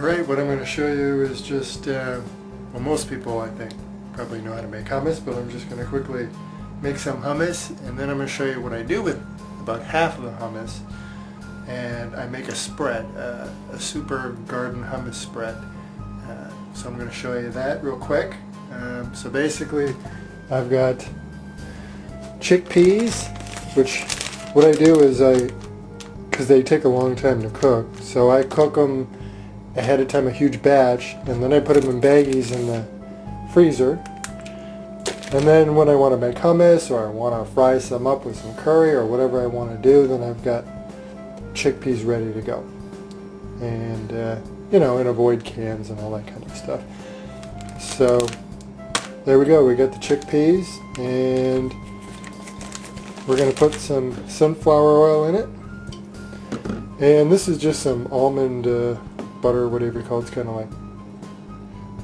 Alright, what I'm going to show you is just, well, most people I think probably know how to make hummus, but I'm just going to quickly make some hummus, and then I'm going to show you what I do with about half of the hummus. And I make a spread, a super garden hummus spread. So I'm going to show you that real quick. So basically I've got chickpeas, which what I do is because they take a long time to cook, so I cook them ahead of time, a huge batch, and then I put them in baggies in the freezer. And then when I want to make hummus, or I want to fry some up with some curry or whatever I want to do, then I've got chickpeas ready to go. And you know, and avoid cans and all that kind of stuff. So there we go, we got the chickpeas, and we're going to put some sunflower oil in it. And this is just some almond butter, whatever you call it. It's kind of like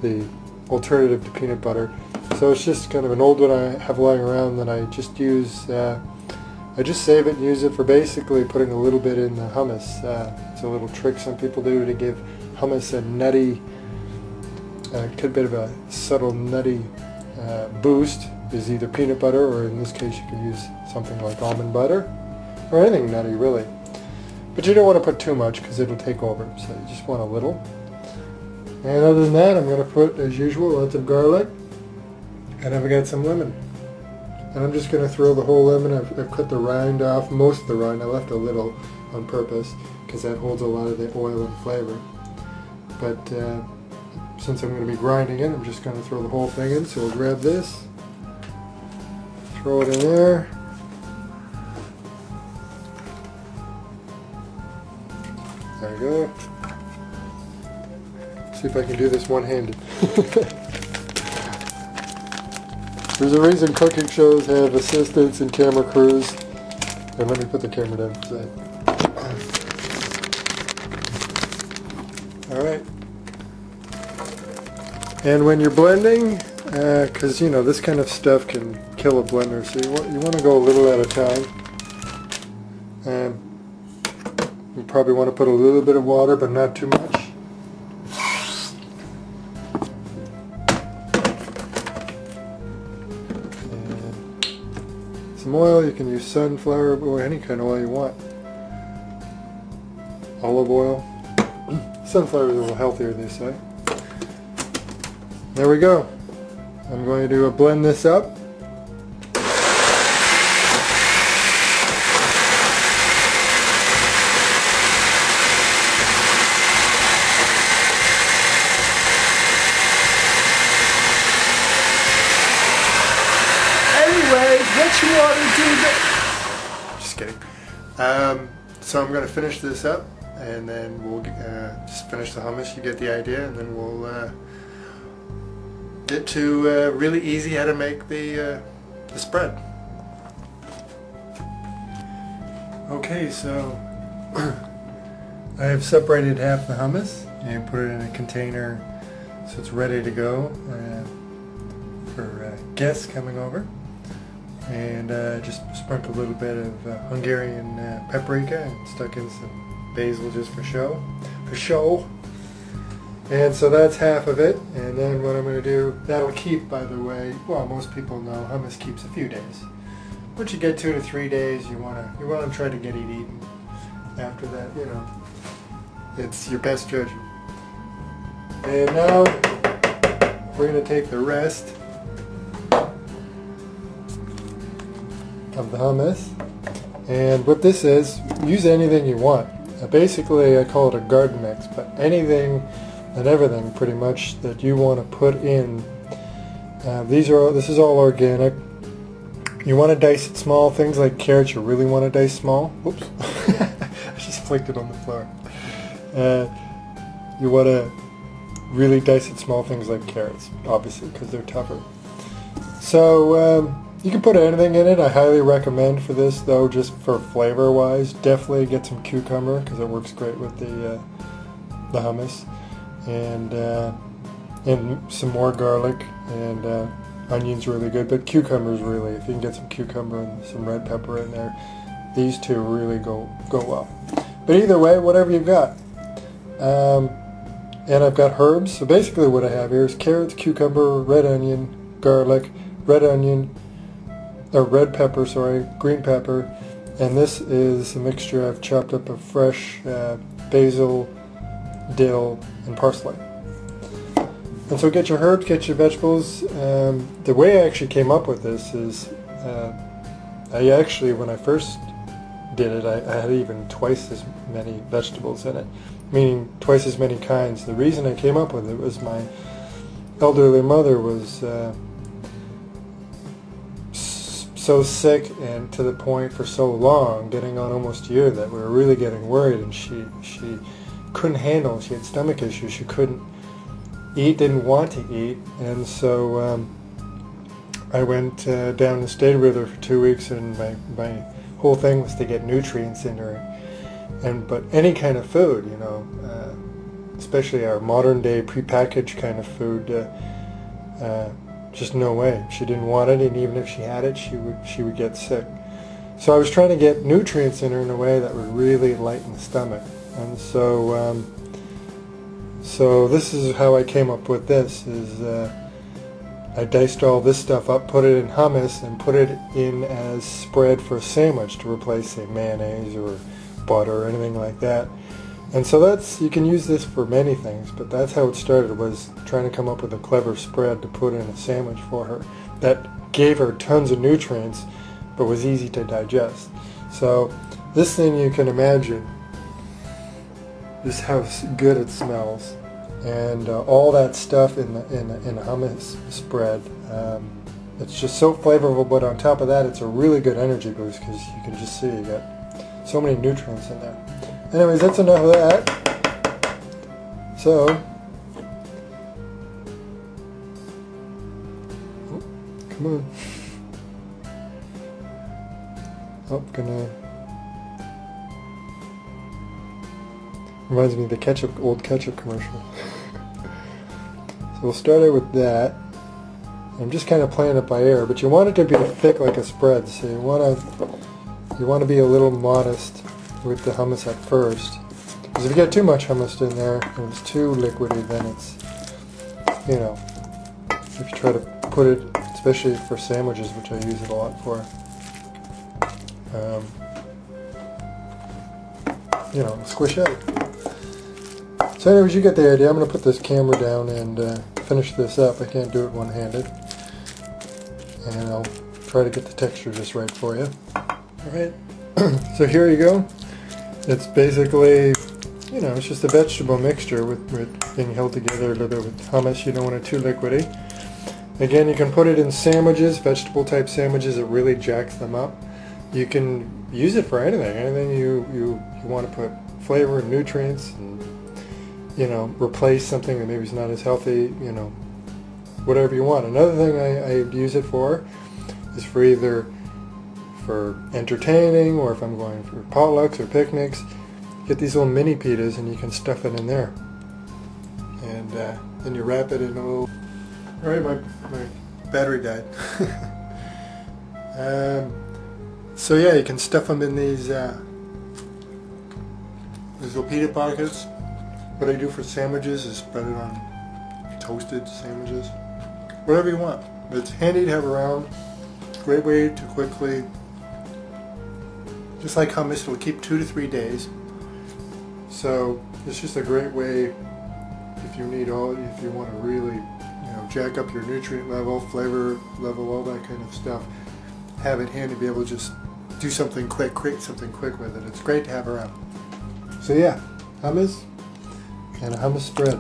the alternative to peanut butter. So it's just kind of an old one I have lying around that I just use. I just save it and use it for basically putting a little bit in the hummus. It's a little trick some people do to give hummus a nutty, a bit of a subtle nutty boost. Is either peanut butter, or in this case you can use something like almond butter, or anything nutty really. But you don't want to put too much because it'll take over, so you just want a little. And other than that, I'm going to put, as usual, lots of garlic, and I've got some lemon. And I'm just going to throw the whole lemon. I've cut the rind off, most of the rind. I left a little on purpose because that holds a lot of the oil and flavor. But since I'm going to be grinding it, I'm just going to throw the whole thing in. So we'll grab this, throw it in there. There we go. See if I can do this one-handed. There's a reason cooking shows have assistants and camera crews. And let me put the camera down for a sec. Alright. And when you're blending, because you know this kind of stuff can kill a blender, so you want to go a little at a time. You probably want to put a little bit of water, but not too much. Some oil, you can use sunflower or any kind of oil you want. Olive oil. Sunflower is a little healthier, they say. There we go. I'm going to blend this up. What you want to do that? Just kidding. So I'm going to finish this up, and then we'll just finish the hummus. You get the idea, and then we'll get to really easy how to make the spread. Okay, so I have separated half the hummus and put it in a container so it's ready to go for guests coming over. And just sprinkled a little bit of Hungarian paprika and stuck in some basil just for show. And so that's half of it. And then what I'm going to do, that'll keep, by the way, well, most people know hummus keeps a few days. Once you get 2 to 3 days, you want to try to get it eaten. After that, you know, it's your best judgment. And now we're going to take the rest of the hummus, and what this is, use anything you want. Basically I call it a garden mix, but anything and everything pretty much that you want to put in. This is all organic. You want to dice it small. Things like carrots you really want to dice small. Whoops. I just flicked it on the floor. You want to really dice it small, things like carrots, obviously, because they're tougher. So you can put anything in it. I highly recommend for this, though, just for flavor wise, definitely get some cucumber because it works great with the hummus, and some more garlic, and onions really good, but cucumbers really, if you can get some cucumber and some red pepper in there, these two really go well. But either way, whatever you've got. And I've got herbs. So basically what I have here is carrots, cucumber, red onion, garlic, red onion, or red pepper, sorry, green pepper. And this is a mixture I've chopped up of fresh basil, dill, and parsley. And so get your herbs, get your vegetables. The way I actually came up with this is, when I first did it, I had even twice as many vegetables in it, meaning twice as many kinds. The reason I came up with it was my elderly mother was so sick, and to the point for so long, getting on almost a year, that we were really getting worried, and she couldn't handle, she had stomach issues, she couldn't eat, didn't want to eat, and so I went down and stayed with her for 2 weeks, and my whole thing was to get nutrients in her, but any kind of food, you know, especially our modern day prepackaged kind of food, just no way. She didn't want it, and even if she had it, she would get sick. So I was trying to get nutrients in her in a way that would really lighten the stomach, and so so this is how I came up with this. I diced all this stuff up, put it in hummus, and put it in as spread for a sandwich to replace, say, mayonnaise or butter or anything like that. And so you can use this for many things, but that's how it started, was trying to come up with a clever spread to put in a sandwich for her that gave her tons of nutrients but was easy to digest. So this thing, you can imagine just how good it smells. And all that stuff in the hummus spread, it's just so flavorful, but on top of that, it's a really good energy boost, because you can just see you got so many nutrients in there. Anyways, that's enough of that. So, come on. Reminds me of the old ketchup commercial. So we'll start out with that. I'm just kind of playing it by ear, but you want it to be thick like a spread, so you want to be a little modest with the hummus at first. Because if you get too much hummus in there and it's too liquidy, then it's, you know, if you try to put it, especially for sandwiches, which I use it a lot for, you know, squish out. So anyways, you get the idea. I'm going to put this camera down and finish this up. I can't do it one-handed. And I'll try to get the texture just right for you. Alright, so here you go. It's basically, you know, it's just a vegetable mixture with being held together a little bit with hummus. You don't want it too liquidy. Again, you can put it in sandwiches, vegetable type sandwiches. It really jacks them up. You can use it for anything you want to put flavor and nutrients, and, you know, replace something that maybe is not as healthy, you know, whatever you want. Another thing I use it for is for either for entertaining, or if I'm going for potlucks or picnics, get these little mini pitas and you can stuff it in there. And then you wrap it in a little... Alright, my battery died. So yeah, you can stuff them in these little pita pockets. What I do for sandwiches is spread it on toasted sandwiches. Whatever you want. But it's handy to have around. Great way to quickly, just like hummus, it'll keep 2 to 3 days. So it's just a great way if you want to really, you know, jack up your nutrient level, flavor level, all that kind of stuff. Have it handy to be able to just do something quick, create something quick with it. It's great to have around. So yeah, hummus and a hummus spread.